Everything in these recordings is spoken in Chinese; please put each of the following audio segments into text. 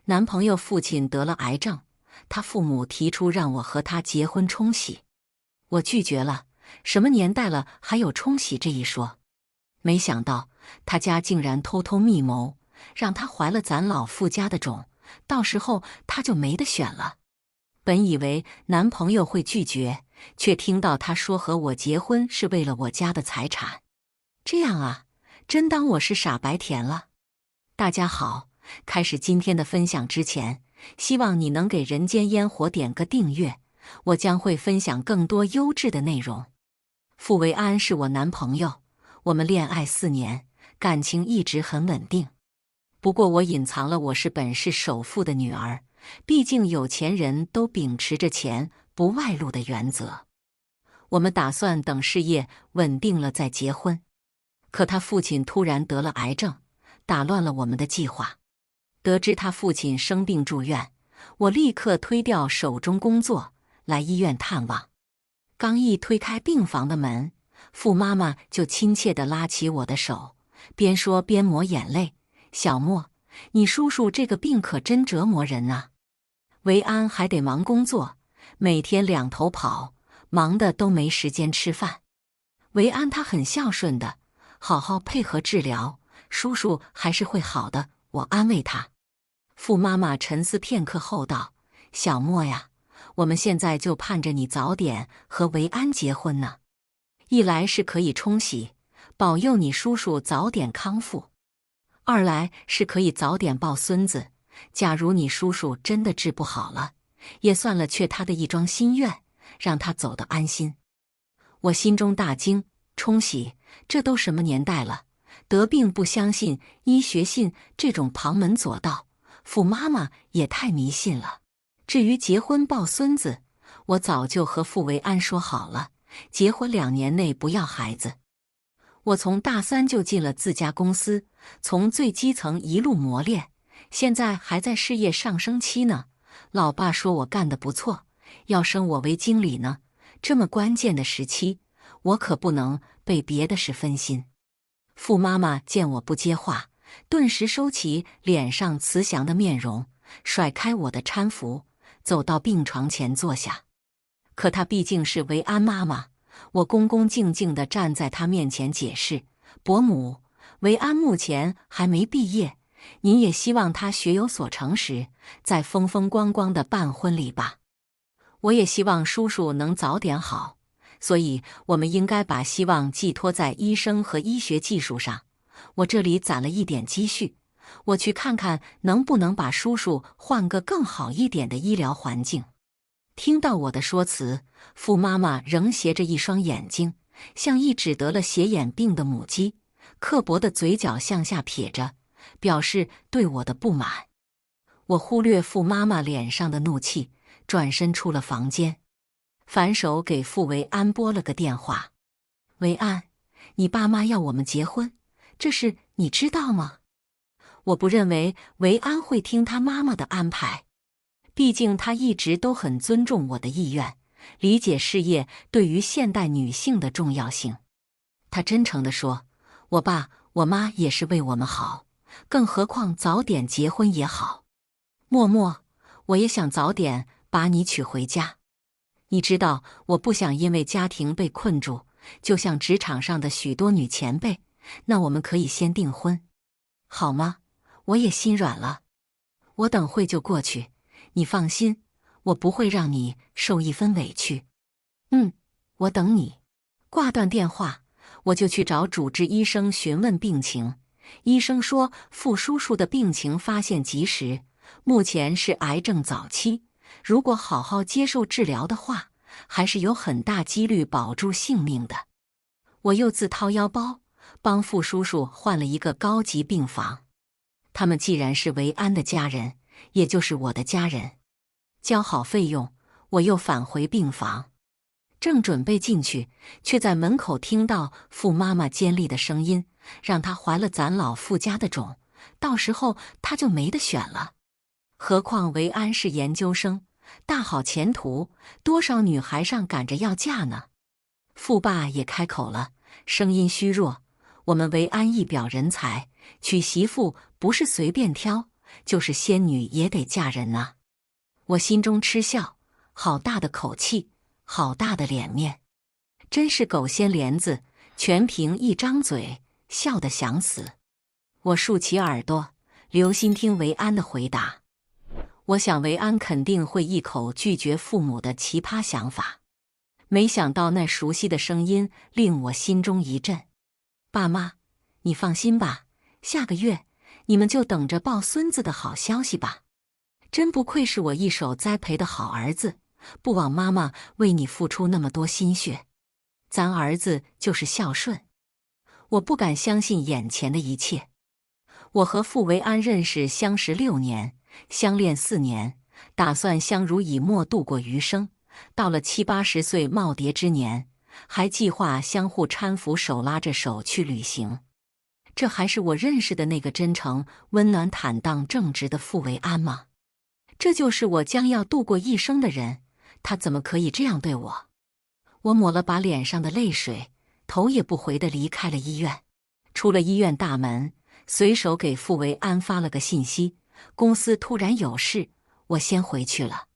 男朋友父亲得了癌症，他父母提出让我和他结婚冲喜，我拒绝了。什么年代了，还有冲喜这一说？没想到他家竟然偷偷密谋，让他怀了咱老傅家的种，到时候他就没得选了。本以为男朋友会拒绝，却听到他说和我结婚是为了我家的财产。这样啊，真当我是傻白甜了。大家好，开始今天的分享之前，希望你能给人间烟火点个订阅，我将会分享更多优质的内容。傅维安是我男朋友，我们恋爱4年，感情一直很稳定。不过我隐藏了我是本市首富的女儿，毕竟有钱人都秉持着钱不外露的原则。我们打算等事业稳定了再结婚，可他父亲突然得了癌症，打乱了我们的计划。得知他父亲生病住院，我立刻推掉手中工作，来医院探望。刚一推开病房的门，傅妈妈就亲切地拉起我的手，边说边抹眼泪：“小莫，你叔叔这个病可真折磨人啊！维安还得忙工作，每天2头跑，忙得都没时间吃饭。维安他很孝顺的，好好配合治疗，叔叔还是会好的。”我安慰他。傅妈妈沉思片刻后道：“小莫呀，我们现在就盼着你早点和维安结婚呢。一来是可以冲喜，保佑你叔叔早点康复；二来是可以早点抱孙子。假如你叔叔真的治不好了，也算了却他的一桩心愿，让他走得安心。”我心中大惊，冲喜？这都什么年代了，得病不相信医学信这种旁门左道，傅妈妈也太迷信了。至于结婚抱孙子，我早就和傅维安说好了，结婚2年内不要孩子。我从大3就进了自家公司，从最基层一路磨练，现在还在事业上升期呢。老爸说我干得不错，要升我为经理呢。这么关键的时期，我可不能被别的事分心。傅妈妈见我不接话，顿时收起脸上慈祥的面容，甩开我的搀扶，走到病床前坐下。可她毕竟是维安妈妈，我恭恭敬敬地站在她面前解释：“伯母，维安目前还没毕业，您也希望他学有所成时，再风风光光地办婚礼吧。我也希望叔叔能早点好，所以我们应该把希望寄托在医生和医学技术上。我这里攒了一点积蓄，我去看看能不能把叔叔换个更好一点的医疗环境。”听到我的说辞，傅妈妈仍斜着一双眼睛，像一只得了斜眼病的母鸡，刻薄的嘴角向下撇着，表示对我的不满。我忽略傅妈妈脸上的怒气，转身出了房间，反手给傅维安拨了个电话：“维安，你爸妈要我们结婚，这事你知道吗？”我不认为维安会听他妈妈的安排，毕竟他一直都很尊重我的意愿，理解事业对于现代女性的重要性。他真诚地说：“我爸我妈也是为我们好，更何况早点结婚也好。默默，我也想早点把你娶回家。你知道，我不想因为家庭被困住，就像职场上的许多女前辈，那我们可以先订婚，好吗？”我也心软了，我等会就过去，你放心，我不会让你受一分委屈。我等你。挂断电话，我就去找主治医生询问病情。医生说傅叔叔的病情发现及时，目前是癌症早期，如果好好接受治疗的话，还是有很大几率保住性命的。我又自掏腰包，帮傅叔叔换了一个高级病房。他们既然是维安的家人，也就是我的家人。交好费用，我又返回病房，正准备进去，却在门口听到傅妈妈尖利的声音，让她怀了咱老傅家的种，到时候她就没得选了。何况维安是研究生，大好前途，多少女孩上赶着要嫁呢。傅爸也开口了，声音虚弱：“我们维安一表人才，娶媳妇不是随便挑，就是仙女也得嫁人啊。我心中嗤笑，好大的口气，好大的脸面，真是狗掀帘子，全凭一张嘴，笑得想死。我竖起耳朵，留心听维安的回答。我想维安肯定会一口拒绝父母的奇葩想法，没想到那熟悉的声音令我心中一震。爸妈，你放心吧，下个月你们就等着抱孙子的好消息吧。真不愧是我一手栽培的好儿子，不枉妈妈为你付出那么多心血。咱儿子就是孝顺。我不敢相信眼前的一切。我和傅维安认识相识6年，相恋4年，打算相濡以沫度过余生。到了70、80岁耄耋之年，还计划相互搀扶，手拉着手去旅行。这还是我认识的那个真诚、温暖、坦荡、正直的傅维安吗？这就是我将要度过一生的人，他怎么可以这样对我？我抹了把脸上的泪水，头也不回地离开了医院。出了医院大门，随手给傅维安发了个信息：公司突然有事，我先回去了。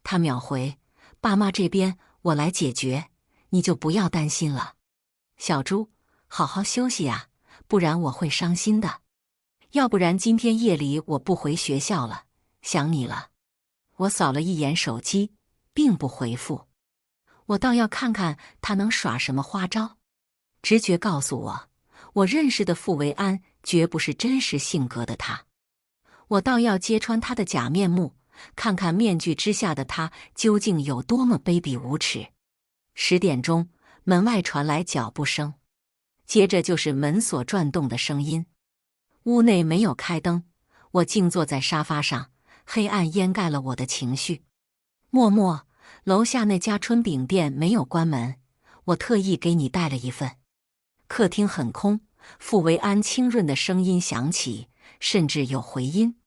他秒回：爸妈这边我来解决，你就不要担心了。小猪，好好休息呀，不然我会伤心的。要不然今天夜里我不回学校了，想你了。我扫了一眼手机，并不回复。我倒要看看他能耍什么花招。直觉告诉我，我认识的傅维安绝不是真实性格的他。我倒要揭穿他的假面目，看看面具之下的他究竟有多么卑鄙无耻。10点钟，门外传来脚步声，接着就是门锁转动的声音。屋内没有开灯，我静坐在沙发上，黑暗掩盖了我的情绪。默默，楼下那家春饼店没有关门，我特意给你带了一份。客厅很空，傅维安清润的声音响起，甚至有回音。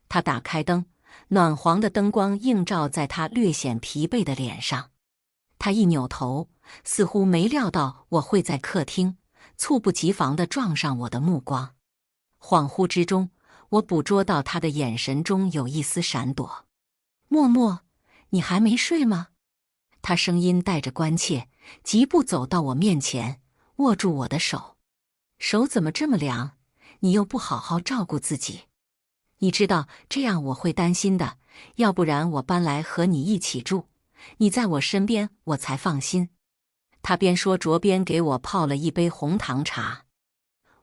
他打开灯，暖黄的灯光映照在他略显疲惫的脸上。他一扭头，似乎没料到我会在客厅，猝不及防地撞上我的目光。恍惚之中，我捕捉到他的眼神中有一丝闪躲。默默，你还没睡吗？他声音带着关切，疾步走到我面前，握住我的手。手怎么这么凉？你又不好好照顾自己。你知道这样我会担心的，要不然我搬来和你一起住，你在我身边我才放心。他边说着边给我泡了一杯红糖茶。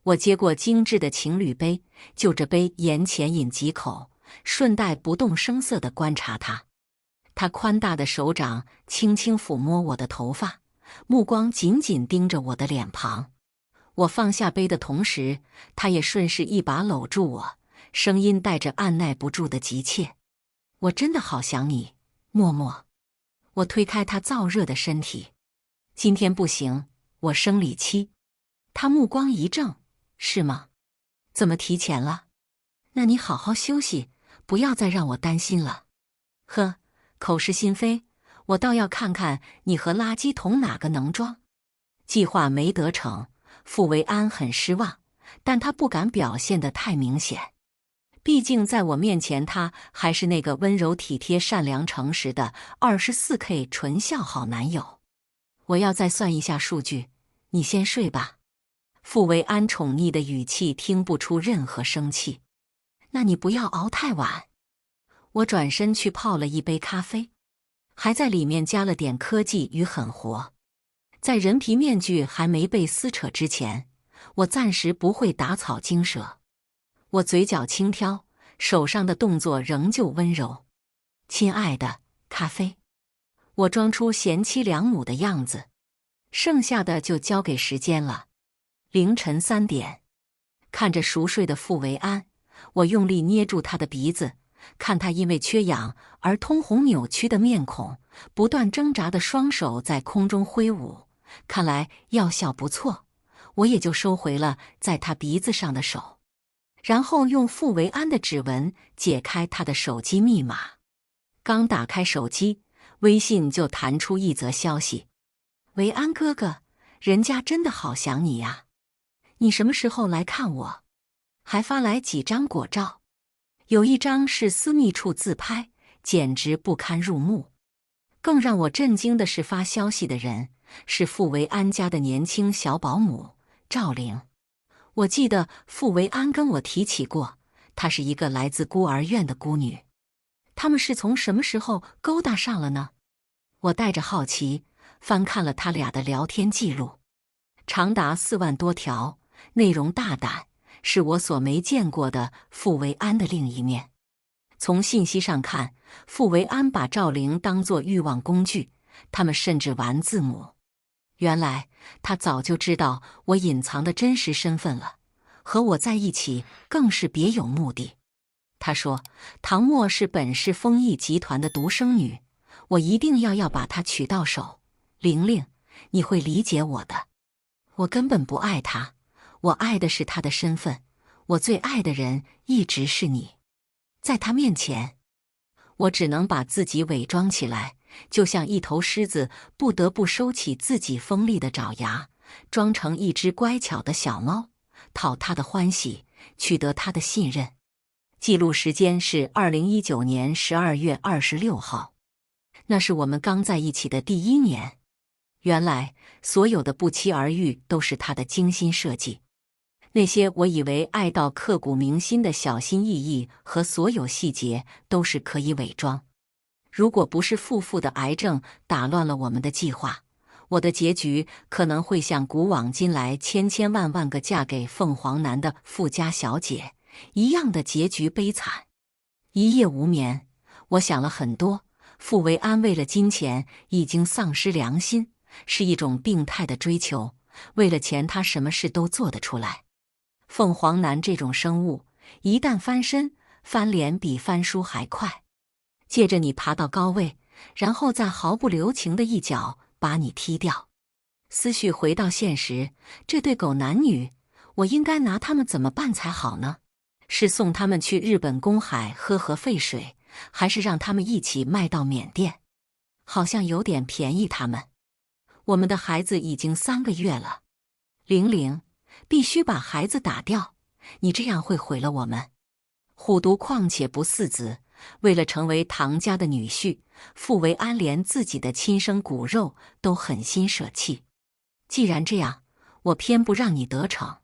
我接过精致的情侣杯，就着杯沿前饮几口，顺带不动声色地观察他。他宽大的手掌轻轻抚摸我的头发，目光紧紧盯着我的脸庞。我放下杯的同时，他也顺势一把搂住我，声音带着按耐不住的急切。我真的好想你，默默。我推开他燥热的身体。今天不行，我生理期。他目光一正，是吗？怎么提前了？那你好好休息，不要再让我担心了。呵，口是心非，我倒要看看你和垃圾桶哪个能装。计划没得逞，傅维安很失望，但他不敢表现得太明显。毕竟在我面前，他还是那个温柔体贴、善良诚实的24K 纯孝好男友。我要再算一下数据，你先睡吧。傅维安宠溺的语气听不出任何生气。那你不要熬太晚。我转身去泡了一杯咖啡，还在里面加了点科技与狠活。在人皮面具还没被撕扯之前，我暂时不会打草惊蛇。我嘴角轻挑，手上的动作仍旧温柔。亲爱的，咖啡。我装出贤妻良母的样子，剩下的就交给时间了。凌晨3点，看着熟睡的傅维安，我用力捏住他的鼻子，看他因为缺氧而通红扭曲的面孔，不断挣扎的双手在空中挥舞，看来药效不错，我也就收回了在他鼻子上的手。然后用傅维安的指纹解开他的手机密码。刚打开手机，微信就弹出一则消息：维安哥哥，人家真的好想你呀，你什么时候来看我？还发来几张果照。有一张是私密处自拍，简直不堪入目。更让我震惊的是，发消息的人是傅维安家的年轻小保姆赵玲。我记得傅维安跟我提起过，她是一个来自孤儿院的孤女。他们是从什么时候勾搭上了呢？我带着好奇翻看了他俩的聊天记录，长达4万多条，内容大胆，是我所没见过的傅维安的另一面。从信息上看，傅维安把赵玲当作欲望工具，他们甚至玩字母。原来他早就知道我隐藏的真实身份了，和我在一起更是别有目的。他说唐默是本市丰益集团的独生女，我一定要把她娶到手。玲玲，你会理解我的。我根本不爱她，我爱的是她的身份，我最爱的人一直是你。在她面前，我只能把自己伪装起来，就像一头狮子不得不收起自己锋利的爪牙，装成一只乖巧的小猫，讨她的欢喜，取得她的信任。记录时间是2019年12月26号，那是我们刚在一起的第1年。原来所有的不期而遇都是他的精心设计，那些我以为爱到刻骨铭心的小心翼翼和所有细节都是可以伪装。如果不是父的癌症打乱了我们的计划，我的结局可能会像古往今来千万个嫁给凤凰男的富家小姐一样的结局悲惨。一夜无眠，我想了很多。傅维安为了金钱已经丧失良心，是一种病态的追求，为了钱他什么事都做得出来。凤凰男这种生物，一旦翻身，翻脸比翻书还快，借着你爬到高位，然后再毫不留情的一脚把你踢掉。思绪回到现实，这对狗男女，我应该拿他们怎么办才好呢？是送他们去日本公海喝核废水，还是让他们一起卖到缅甸？好像有点便宜他们。我们的孩子已经3个月了，玲玲，必须把孩子打掉，你这样会毁了我们。虎毒况且不饲子，为了成为唐家的女婿，傅维安连自己的亲生骨肉都狠心舍弃。既然这样，我偏不让你得逞。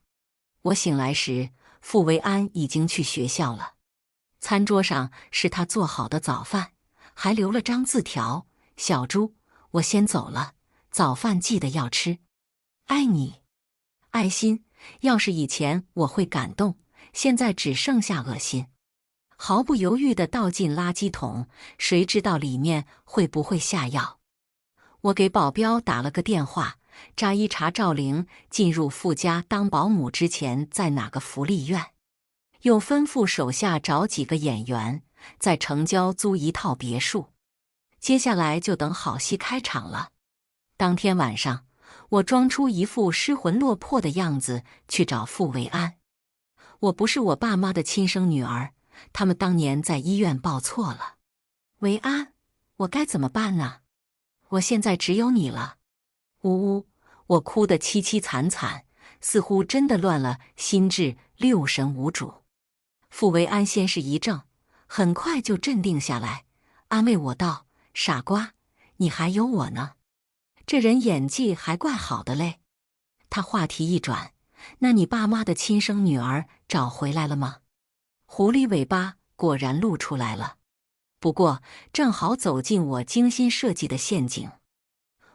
我醒来时，傅维安已经去学校了。餐桌上是他做好的早饭，还留了张字条：小猪，我先走了，早饭记得要吃，爱你。爱心，要是以前我会感动，现在只剩下恶心。毫不犹豫地倒进垃圾桶，谁知道里面会不会下药？我给保镖打了个电话，查一查赵玲进入傅家当保姆之前在哪个福利院，又吩咐手下找几个演员，在城郊租一套别墅。接下来就等好戏开场了。当天晚上，我装出一副失魂落魄的样子去找傅维安。我不是我爸妈的亲生女儿，他们当年在医院报错了。维安，我该怎么办呢？我现在只有你了。呜呜，我哭得凄凄惨惨，似乎真的乱了心智，六神无主。傅维安先是一怔，很快就镇定下来，安慰我道：傻瓜，你还有我呢。这人演技还怪好的嘞。他话题一转，那你爸妈的亲生女儿找回来了吗？狐狸尾巴果然露出来了，不过正好走进我精心设计的陷阱。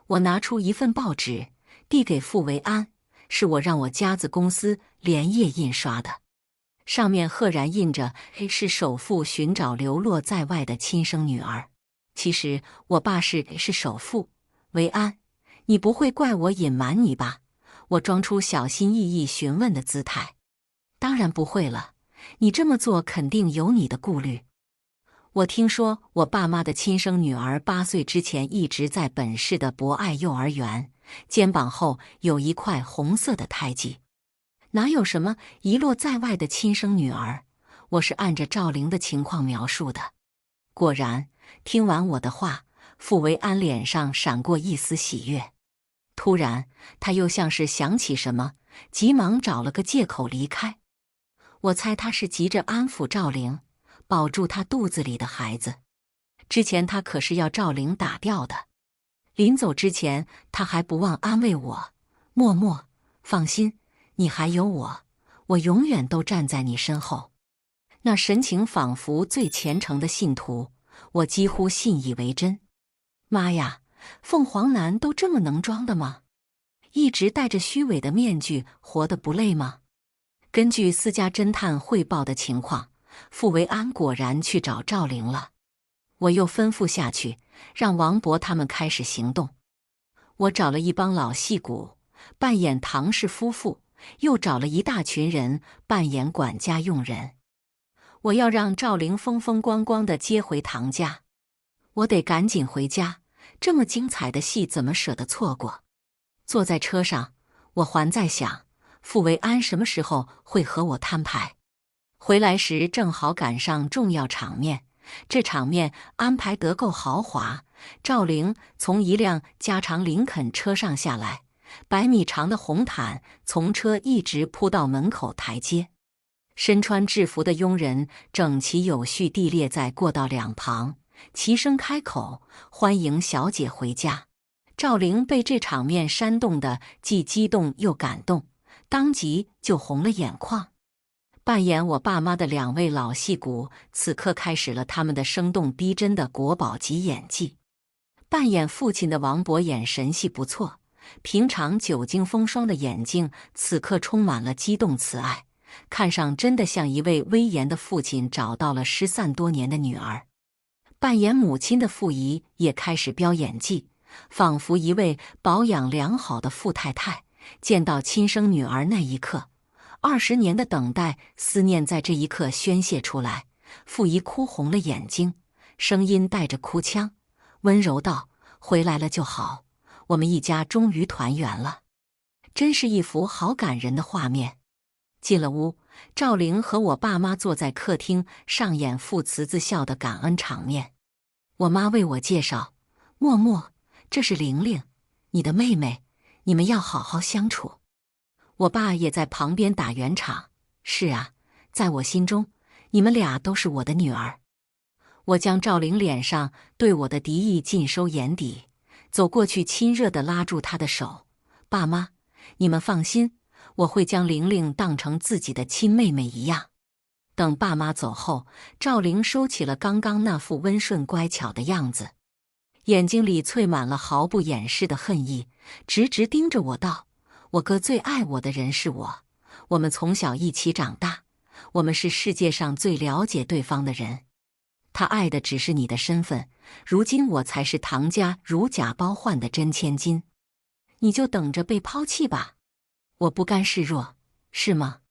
我拿出一份报纸递给傅维安，是我让我家子公司连夜印刷的，上面赫然印着是首富寻找流落在外的亲生女儿。其实我爸是首富。维安，你不会怪我隐瞒你吧？我装出小心翼翼询问的姿态。当然不会了，你这么做肯定有你的顾虑。我听说我爸妈的亲生女儿8岁之前一直在本市的博爱幼儿园，肩膀后有一块红色的胎记。哪有什么遗落在外的亲生女儿？我是按着赵玲的情况描述的。果然，听完我的话，傅维安脸上闪过一丝喜悦。突然，他又像是想起什么，急忙找了个借口离开。我猜他是急着安抚赵玲，保住她肚子里的孩子。之前她可是要赵玲打掉的。临走之前，她还不忘安慰我：默默，放心，你还有我，我永远都站在你身后。那神情仿佛最虔诚的信徒，我几乎信以为真。妈呀，凤凰男都这么能装的吗？一直戴着虚伪的面具，活得不累吗？根据私家侦探汇报的情况，傅维安果然去找赵玲了。我又吩咐下去，让王博他们开始行动。我找了一帮老戏骨，扮演唐氏夫妇，又找了一大群人扮演管家佣人。我要让赵玲风风光光地接回唐家。我得赶紧回家，这么精彩的戏怎么舍得错过？坐在车上，我还在想，傅维安什么时候会和我摊牌？回来时正好赶上重要场面，这场面安排得够豪华。赵玲从一辆加长林肯车上下来，100米长的红毯从车一直铺到门口台阶。身穿制服的佣人整齐有序地列在过道两旁，齐声开口欢迎小姐回家。赵玲被这场面煽动得既激动又感动，当即就红了眼眶。扮演我爸妈的2位老戏骨此刻开始了他们的生动逼真的国宝级演技。扮演父亲的王博眼神戏不错，平常久经风霜的眼睛此刻充满了激动慈爱，看上真的像一位威严的父亲找到了失散多年的女儿。扮演母亲的傅仪也开始飙演技，仿佛一位保养良好的富太太，见到亲生女儿那一刻，20年的等待思念在这一刻宣泄出来。傅仪哭红了眼睛，声音带着哭腔，温柔道：回来了就好，我们一家终于团圆了。真是一幅好感人的画面。进了屋，赵玲和我爸妈坐在客厅上演父慈子孝的感恩场面。我妈为我介绍：默默，这是玲玲，你的妹妹，你们要好好相处。我爸也在旁边打圆场：是啊，在我心中，你们俩都是我的女儿。我将赵玲脸上对我的敌意尽收眼底，走过去亲热地拉住她的手：爸妈，你们放心，我会将玲玲当成自己的亲妹妹一样。等爸妈走后，赵玲收起了刚刚那副温顺乖巧的样子，眼睛里淬满了毫不掩饰的恨意，直直盯着我道：我哥最爱我的人是我，我们从小一起长大，我们是世界上最了解对方的人。他爱的只是你的身份，如今我才是唐家如假包换的真千金，你就等着被抛弃吧。我不甘示弱，是吗？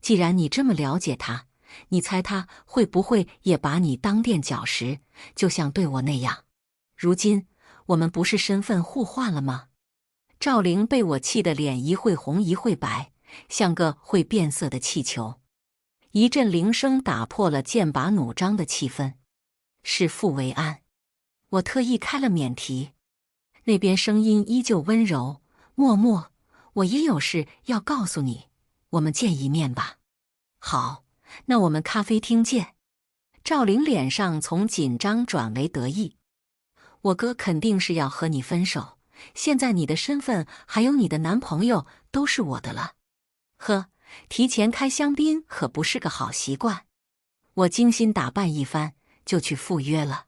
既然你这么了解他，你猜他会不会也把你当垫脚石，就像对我那样？如今我们不是身份互换了吗？赵玲被我气得脸一会红一会白，像个会变色的气球。一阵铃声打破了剑拔弩张的气氛，是傅维安。我特意开了免提，那边声音依旧温柔：默默，我也有事要告诉你，我们见一面吧。好，那我们咖啡厅见。赵玲脸上从紧张转为得意：我哥肯定是要和你分手，现在你的身份还有你的男朋友都是我的了。呵，提前开香槟可不是个好习惯。我精心打扮一番，就去赴约了。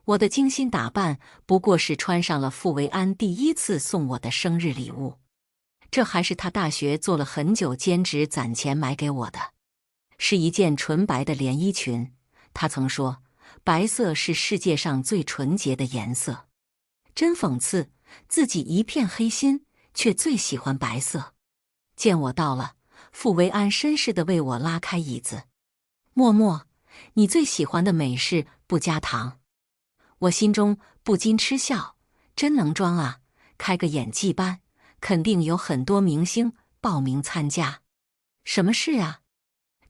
我的精心打扮不过是穿上了傅维安第1次送我的生日礼物，这还是他大学做了很久兼职攒钱买给我的，是一件纯白的连衣裙。他曾说，白色是世界上最纯洁的颜色。真讽刺，自己一片黑心，却最喜欢白色。见我到了，傅维安绅士地为我拉开椅子：默默，你最喜欢的美式不加糖。我心中不禁嗤笑，真能装啊，开个演技班，肯定有很多明星报名参加。什么事啊？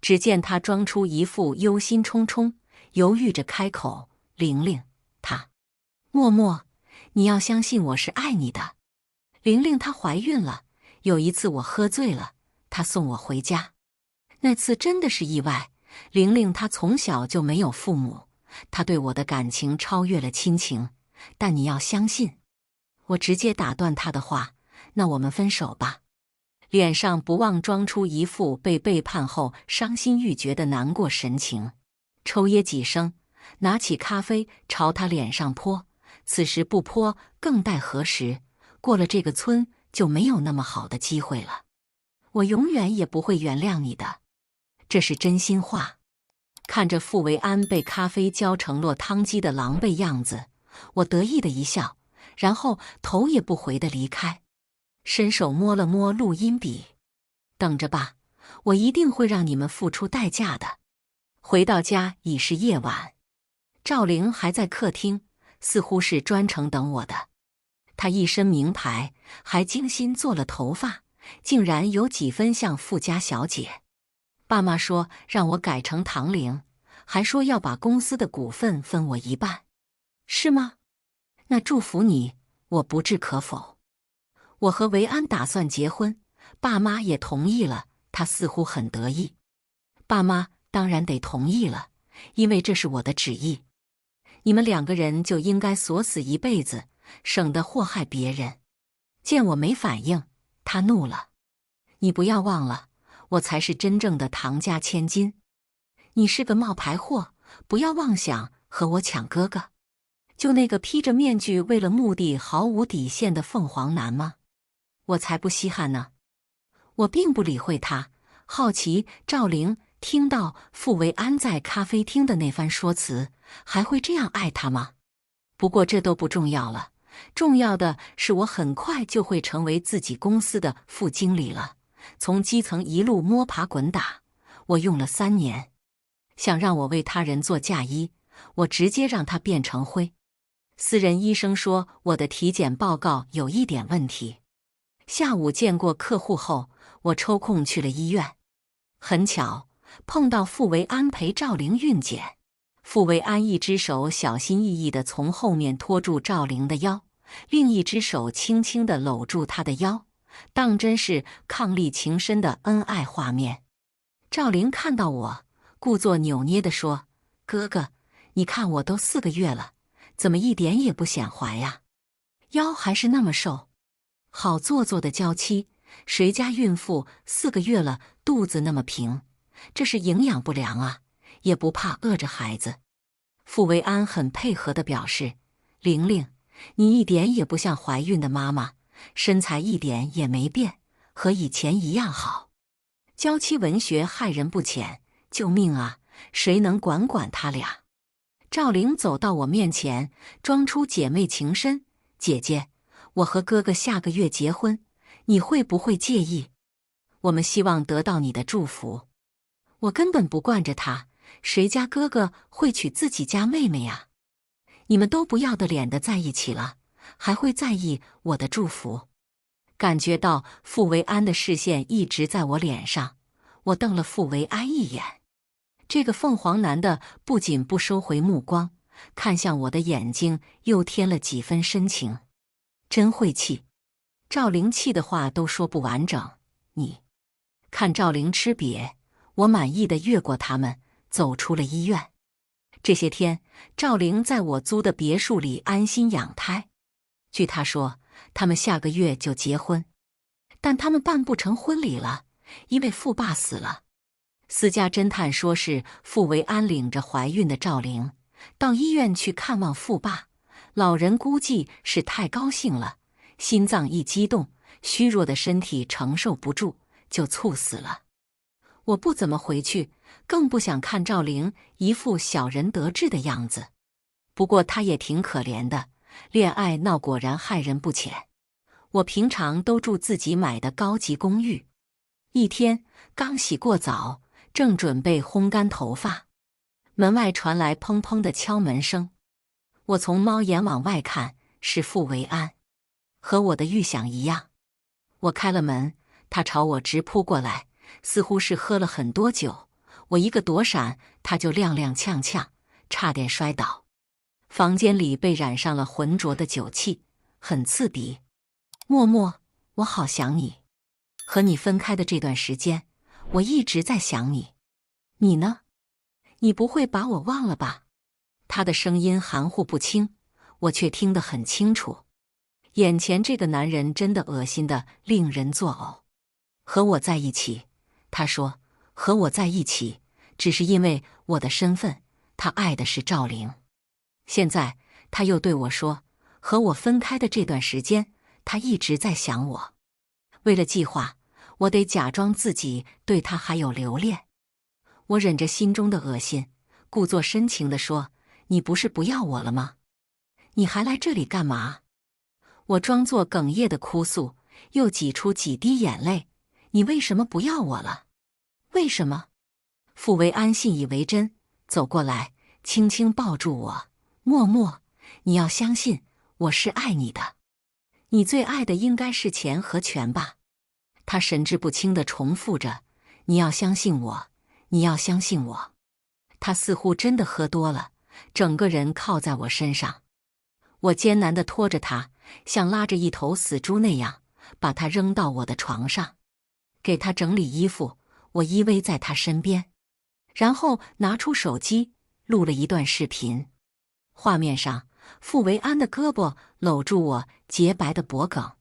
只见他装出一副忧心忡忡，犹豫着开口：玲玲，默默，你要相信我是爱你的。玲玲她怀孕了，有一次我喝醉了，她送我回家，那次真的是意外，玲玲她从小就没有父母，她对我的感情超越了亲情。但你要相信。我直接打断她的话，那我们分手吧。脸上不忘装出一副被背叛后伤心欲绝的难过神情，抽噎几声，拿起咖啡朝他脸上泼。此时不泼更待何时？过了这个村就没有那么好的机会了。我永远也不会原谅你的，这是真心话。看着傅维安被咖啡浇成落汤鸡的狼狈样子，我得意的一笑，然后头也不回地离开，伸手摸了摸录音笔。等着吧，我一定会让你们付出代价的。回到家已是夜晚，赵玲还在客厅，似乎是专程等我的。她一身名牌，还精心做了头发，竟然有几分像富家小姐。爸妈说让我改成唐玲，还说要把公司的股份分我一半，是吗？那祝福你，我不置可否。我和维安打算结婚，爸妈也同意了，他似乎很得意。爸妈当然得同意了，因为这是我的旨意。你们2个人就应该锁死一辈子，省得祸害别人。见我没反应，他怒了。你不要忘了，我才是真正的唐家千金。你是个冒牌货，不要妄想和我抢哥哥。就那个披着面具为了目的毫无底线的凤凰男吗？我才不稀罕呢。我并不理会他，好奇赵玲听到傅维安在咖啡厅的那番说辞，还会这样爱他吗？不过这都不重要了，重要的是我很快就会成为自己公司的副经理了。从基层一路摸爬滚打，我用了3年。想让我为他人做嫁衣，我直接让他变成灰。私人医生说我的体检报告有一点问题。下午见过客户后，我抽空去了医院。很巧，碰到傅维安陪赵玲孕检。傅维安一只手小心翼翼地从后面拖住赵玲的腰，另一只手轻轻地搂住她的腰，当真是伉俪情深的恩爱画面。赵玲看到我，故作扭捏地说：“哥哥，你看我都4个月了，怎么一点也不显怀呀？腰还是那么瘦。”好做作的娇妻，谁家孕妇4个月了肚子那么平？这是营养不良啊，也不怕饿着孩子。傅维安很配合地表示：“玲玲，你一点也不像怀孕的妈妈，身材一点也没变，和以前一样好。”娇妻文学害人不浅，救命啊！谁能管管他俩？赵玲走到我面前，装出姐妹情深：“姐姐，我和哥哥下个月结婚，你会不会介意？我们希望得到你的祝福。”我根本不惯着他，谁家哥哥会娶自己家妹妹呀？你们都不要的脸的在一起了，还会在意我的祝福？感觉到傅维安的视线一直在我脸上，我瞪了傅维安一眼。这个凤凰男的不仅不收回目光，看向我的眼睛又添了几分深情。真会气！赵玲气的话都说不完整。你看赵玲吃瘪，我满意的越过他们，走出了医院。这些天，赵玲在我租的别墅里安心养胎。据她说，他们下个月就结婚，但他们办不成婚礼了，因为傅爸死了。私家侦探说是傅维安领着怀孕的赵玲到医院去看望傅爸，老人估计是太高兴了，心脏一激动，虚弱的身体承受不住，就猝死了。我不怎么回去，更不想看赵玲一副小人得志的样子。不过她也挺可怜的，恋爱闹果然害人不浅。我平常都住自己买的高级公寓，一天刚洗过澡，正准备烘干头发，门外传来砰砰的敲门声。我从猫眼往外看，是傅维安，和我的预想一样。我开了门，他朝我直扑过来，似乎是喝了很多酒。我一个躲闪，他就踉踉跄跄，差点摔倒。房间里被染上了浑浊的酒气，很刺鼻。默默，我好想你。和你分开的这段时间，我一直在想你。你呢？你不会把我忘了吧？他的声音含糊不清，我却听得很清楚。眼前这个男人真的恶心得令人作呕。和我在一起，他说，和我在一起，只是因为我的身份，他爱的是赵玲。现在他又对我说，和我分开的这段时间，他一直在想我。为了计划，我得假装自己对他还有留恋。我忍着心中的恶心，故作深情地说，你不是不要我了吗？你还来这里干嘛？我装作哽咽的哭诉，又挤出几滴眼泪。你为什么不要我了？为什么？傅维安信以为真，走过来，轻轻抱住我。默默，你要相信，我是爱你的。你最爱的应该是钱和权吧？他神志不清地重复着，你要相信我，你要相信我。他似乎真的喝多了，整个人靠在我身上。我艰难地拖着他，像拉着一头死猪那样，把他扔到我的床上，给他整理衣服。我依偎在他身边，然后拿出手机录了一段视频。画面上，傅维安的胳膊搂住我洁白的脖颈，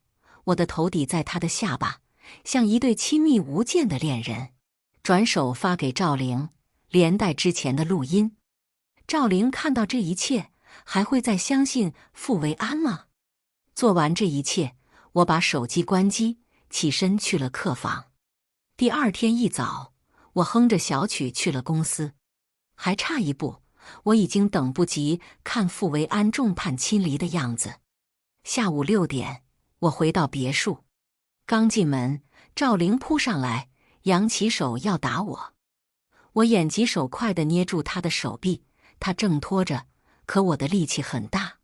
我的头抵在他的下巴，像一对亲密无间的恋人。转手发给赵玲，连带之前的录音。赵玲看到这一切，还会再相信傅维安吗？做完这一切，我把手机关机，起身去了客房。第二天一早，我哼着小曲去了公司。还差一步，我已经等不及看傅维安众叛亲离的样子。下午6点，我回到别墅，刚进门，赵玲扑上来，扬起手要打我。我眼疾手快地捏住她的手臂，她挣脱着，可我的力气很大。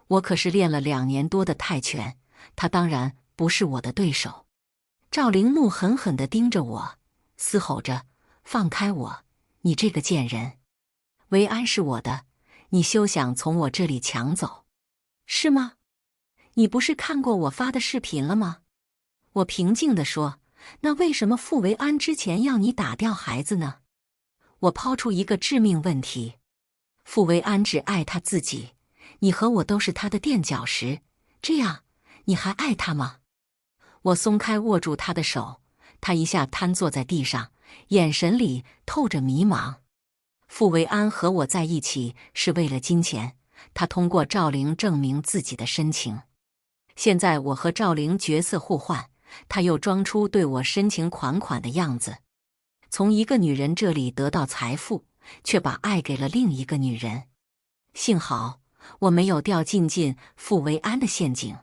我可是练了2年多的泰拳，她当然不是我的对手。赵玲怒狠狠地盯着我，嘶吼着，放开我，你这个贱人！维安是我的，你休想从我这里抢走，是吗？你不是看过我发的视频了吗？我平静地说，那为什么傅维安之前要你打掉孩子呢？我抛出一个致命问题。傅维安只爱他自己，你和我都是他的垫脚石，这样你还爱他吗？我松开握住他的手，他一下瘫坐在地上，眼神里透着迷茫。傅维安和我在一起是为了金钱，他通过赵玲证明自己的深情。现在我和赵玲角色互换，他又装出对我深情款款的样子，从一个女人这里得到财富，却把爱给了另一个女人。幸好我没有掉进傅维安的陷阱。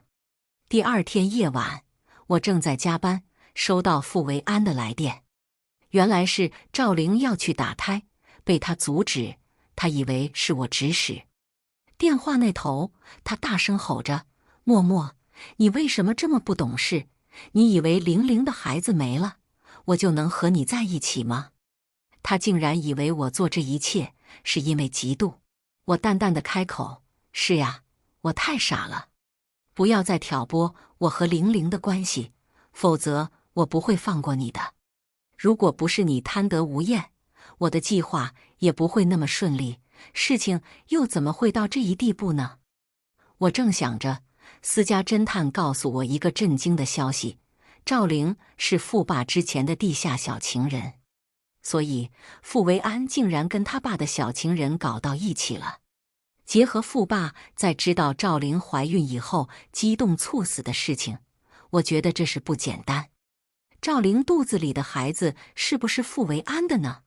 第二天夜晚，我正在加班，收到傅维安的来电，原来是赵玲要去打胎，被他阻止，他以为是我指使。电话那头，他大声吼着，默默，你为什么这么不懂事？你以为玲玲的孩子没了，我就能和你在一起吗？他竟然以为我做这一切是因为嫉妒。我淡淡的开口，是呀，我太傻了。不要再挑拨我和玲玲的关系，否则我不会放过你的。如果不是你贪得无厌，我的计划也不会那么顺利，事情又怎么会到这一地步呢？我正想着，私家侦探告诉我一个震惊的消息，赵玲是傅爸之前的地下小情人，所以傅维安竟然跟他爸的小情人搞到一起了。结合傅爸在知道赵玲怀孕以后激动猝死的事情，我觉得这是不简单。赵玲肚子里的孩子是不是傅维安的呢？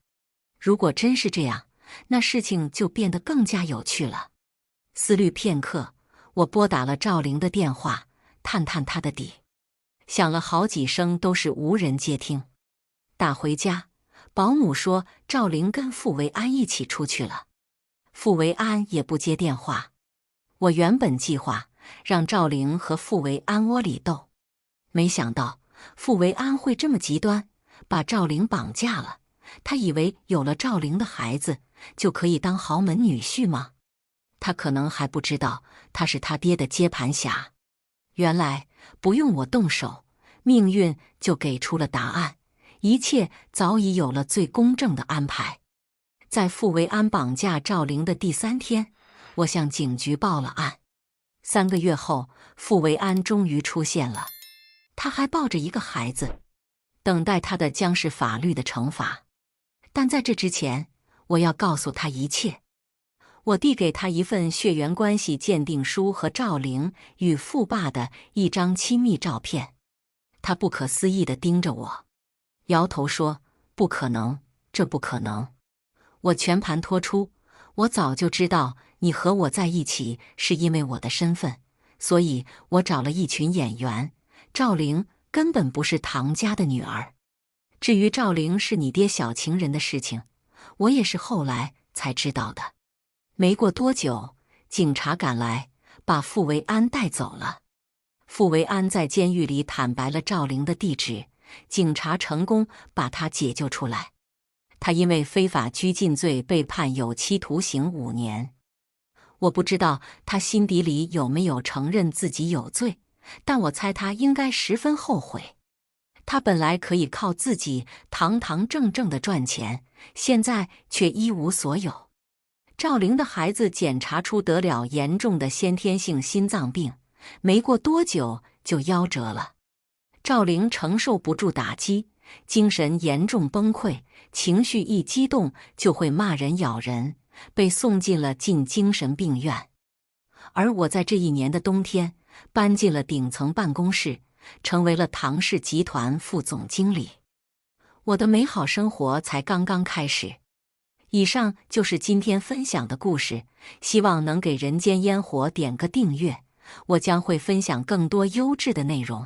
如果真是这样，那事情就变得更加有趣了。思虑片刻，我拨打了赵玲的电话，探探她的底。响了好几声都是无人接听。打回家，保姆说赵玲跟傅维安一起出去了。傅维安也不接电话。我原本计划让赵玲和傅维安窝里斗，没想到傅维安会这么极端，把赵玲绑架了。他以为有了赵玲的孩子就可以当豪门女婿吗？他可能还不知道他是他爹的接盘侠。原来不用我动手，命运就给出了答案，一切早已有了最公正的安排。在傅维安绑架赵玲的第3天，我向警局报了案。3个月后，傅维安终于出现了，他还抱着一个孩子，等待他的将是法律的惩罚。但在这之前，我要告诉他一切。我递给他一份血缘关系鉴定书和赵玲与傅爸的一张亲密照片。他不可思议地盯着我，摇头说：“不可能，这不可能。”我全盘托出，我早就知道你和我在一起是因为我的身份，所以我找了一群演员。赵玲根本不是唐家的女儿。至于赵玲是你爹小情人的事情，我也是后来才知道的。没过多久，警察赶来，把傅维安带走了。傅维安在监狱里坦白了赵玲的地址，警察成功把他解救出来。他因为非法拘禁罪被判有期徒刑5年。我不知道他心底里有没有承认自己有罪，但我猜他应该十分后悔。他本来可以靠自己堂堂正正地赚钱，现在却一无所有。赵玲的孩子检查出得了严重的先天性心脏病，没过多久就夭折了。赵玲承受不住打击，精神严重崩溃，情绪一激动就会骂人咬人，被送进了进精神病院。而我在这1年的冬天搬进了顶层办公室，成为了唐氏集团副总经理。我的美好生活才刚刚开始。以上就是今天分享的故事，希望能给人间烟火点个订阅，我将会分享更多优质的内容。